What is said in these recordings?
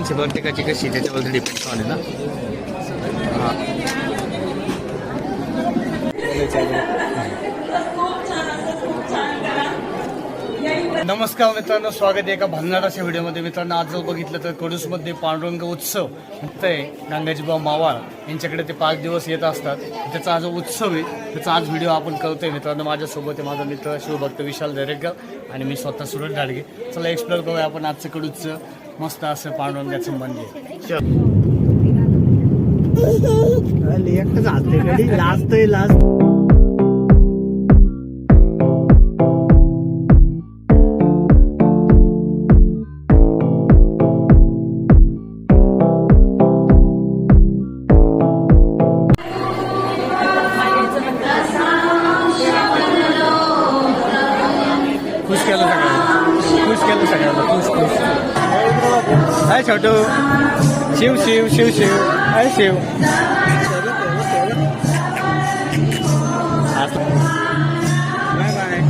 सगळ्यांची प्रत्येकाची कशी त्याच्याबद्दल डिपेंड आहे ना. नमस्कार मित्रांनो, स्वागत आहे एका भन्नाटाच्या व्हिडिओमध्ये. मित्रांनो, आज जर बघितलं तर कडूसमध्ये पांडुरंग उत्सव आहे. गंगाजीबा मावाळ यांच्याकडे ते 5 दिवस येत असतात. त्याचा आज उत्सव आहे, त्याचा आज व्हिडिओ आपण करतोय. मित्रांनो, माझ्यासोबत आहे माझा मित्र शिवभक्त विशाल दरेकर आणि मी स्वतः सुरज ढाडगे. चला एक्सप्लोर करूया आपण आजचं कडूचं मस्त असं पांडुरंगाचं मंदिर. लास्ट खुश केलं सगळ्यांना खुश. Hi Chhotu, Shiv Shiv Shiv Shiv, hi Shiv. Bye bye.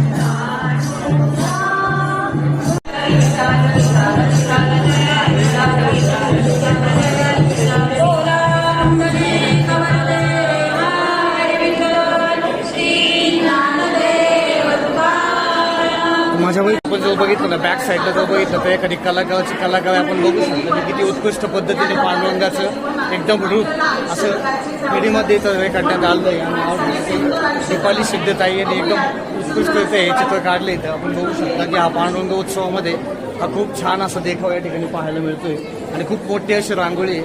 माझ्या आपण जो बघितलं ना, बॅक साईडला जो बघितलं तर एखादी कलाकार आपण बघू शकतो की किती उत्कृष्ट पद्धतीने पांडुरंगाचं एकदम रूप असं पिढीमध्ये इथं रेखाटण्यात आलं आहे. आणि नेपाली सिद्धताई यांनी एकदम उत्कृष्ट हे चित्र काढलं. इथं आपण बघू शकता की हा पांडुरंग उत्सवामध्ये हा खूप छान असा देखावा या ठिकाणी पाहायला मिळतोय. आणि खूप मोठी अशी रांगोळी,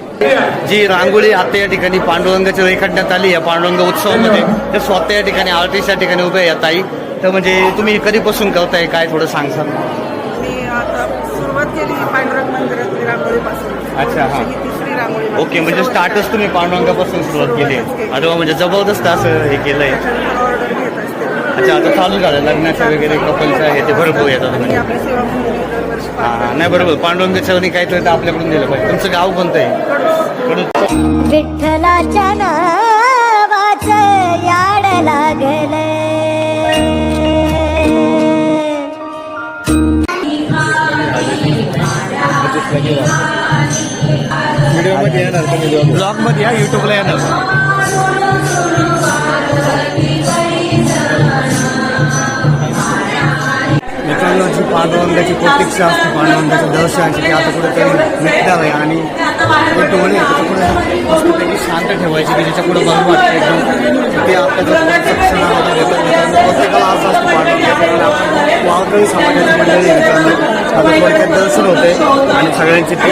जी रांगोळी आता या ठिकाणी पांडुरंगाची रेखाटण्यात आली या पांडुरंग उत्सवामध्ये. तर स्वतः या ठिकाणी आर्टिस्ट या ठिकाणी उभे या ताई. तर म्हणजे तुम्ही कधीपासून करताय, काय थोडं सांगसाल? मी आता सुरुवात केली पांडुरंग मंदिरातली रांगोळीपासून. अच्छा, हां, तिसरी रांगोळी. ओके, म्हणजे स्टार्टच तुम्ही पांडुरंगापासून सुरुवात केली. अरे वा, म्हणजे जबरदस्त असं हे केलंय. ऑर्डर घेत असते. अच्छा, आता चालू झालं लग्नाचं वगैरे कपलचं आहे ते भरपूर येतात. मी आपली सेवा म्हणून दरवर्षी हां, नाही बरोबर, पांडुरंगाच्या काहीतरी तर आपल्याकडून दिलं पाहिजे. तुमचं गाव कोणतं आहे? कडू. विठ्ठलाच्या नावाचं याड लागले. व्हिडिओमध्ये येणार तुम्ही, ब्लॉगमध्ये या, युट्यूबला येणार. मित्रांनो, जी पांडुरंगाची प्रतीक्षा असते पांडुरंगाच्या दर्शनाची, ती आता कुठेतरी मिटणार आहे. आणि टोळी त्याच्या पुढे मस्तपैकी शांत ठेवायची की ज्याच्या पुढे बरं वाटतं एकदम. ते आपल्या प्रत्येकाला असं असतं पांडुरंगाचं. वारकरी समाजाची मंडळी आता थोडक्यात दर्शन होते आणि सगळ्यांची ती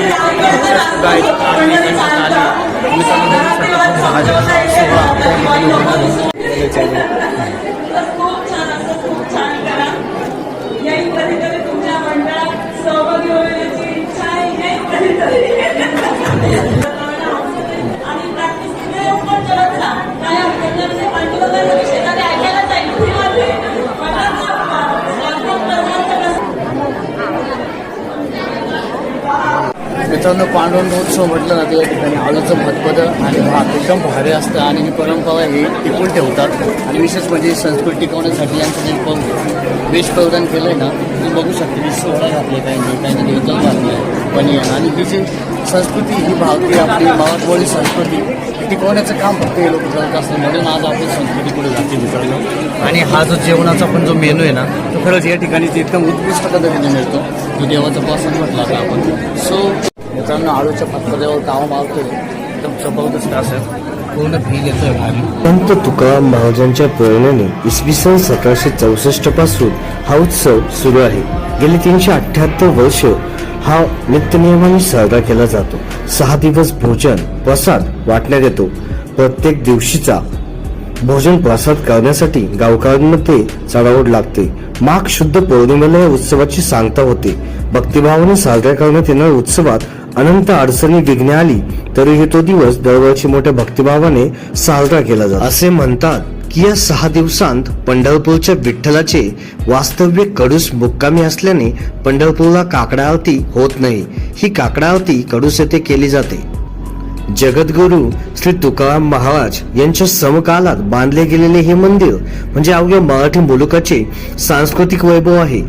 मित्रांनो, पांडुरंग उत्सव म्हटलं ना, त्या ठिकाणी आलूचं भतपद आणि भात एकदम भारी असतं. आणि ही परंपरा ही टिकून ठेवतात. आणि विशेष म्हणजे संस्कृती टिकवण्यासाठी यांचं जे वेश प्रदान केलं आहे ना, तुम्ही बघू शकता की सोहळा घातले काही देवताल घातले बनियान. आणि ही जी संस्कृती, ही भारतीय आपली मराठवाडी संस्कृती टिकवण्याचं काम फक्त हे लोक करत असतात. म्हणून आज आपली संस्कृती पुढे जाते मित्रांनो. आणि हा जो जेवणाचा पण जो मेनू आहे ना, तो खरंच या ठिकाणी एकदम उत्कृष्ट पद्धतीने मिळतो. तो देवाचा प्रसंग म्हटला का आपण. सो मित्रांनो, आळूच्या पत्पद्यावर ताव मारतोय एकदम जबरदस्त असं पूर्ण फील येतोय भारी. संत तुकाराम महाराजांच्या प्रेरणेने इसवी सन 1764 पासून हा उत्सव सुरू आहे. गेली 378 वर्ष हा नित्यनियमाने साजरा केला जातो. 6 दिवस भोजन प्रसाद वाटण्यात येतो. प्रत्येक दिवशीचा भोजन प्रसाद करण्यासाठी गावकऱ्यांमध्ये चढाओढ लागते. माघ शुद्ध पौर्णिमेला या उत्सवाची सांगता होते. भक्तिभावाने साजरा करण्यात येणाऱ्या उत्सवात अनंत अडचणी विघ्ने आली तरीही तो दिवस दरवर्षी मोठ्या भक्तिभावाने साजरा केला जातो. असे म्हणतात की या 6 दिवसांत पंढरपूरच्या विठ्ठलाचे वास्तव्य कडूस मुक्कामी असल्याने पंढरपूरला काकडा आरती होत नाही. ही काकडा आरती कडूस येथे केली जाते. जगद्गुरु श्री तुकाराम महाराज यांच्या समकालात बांधले गेलेले हे मंदिर म्हणजे अवघ्या मराठी मुलुकाचे सांस्कृतिक वैभव आहे.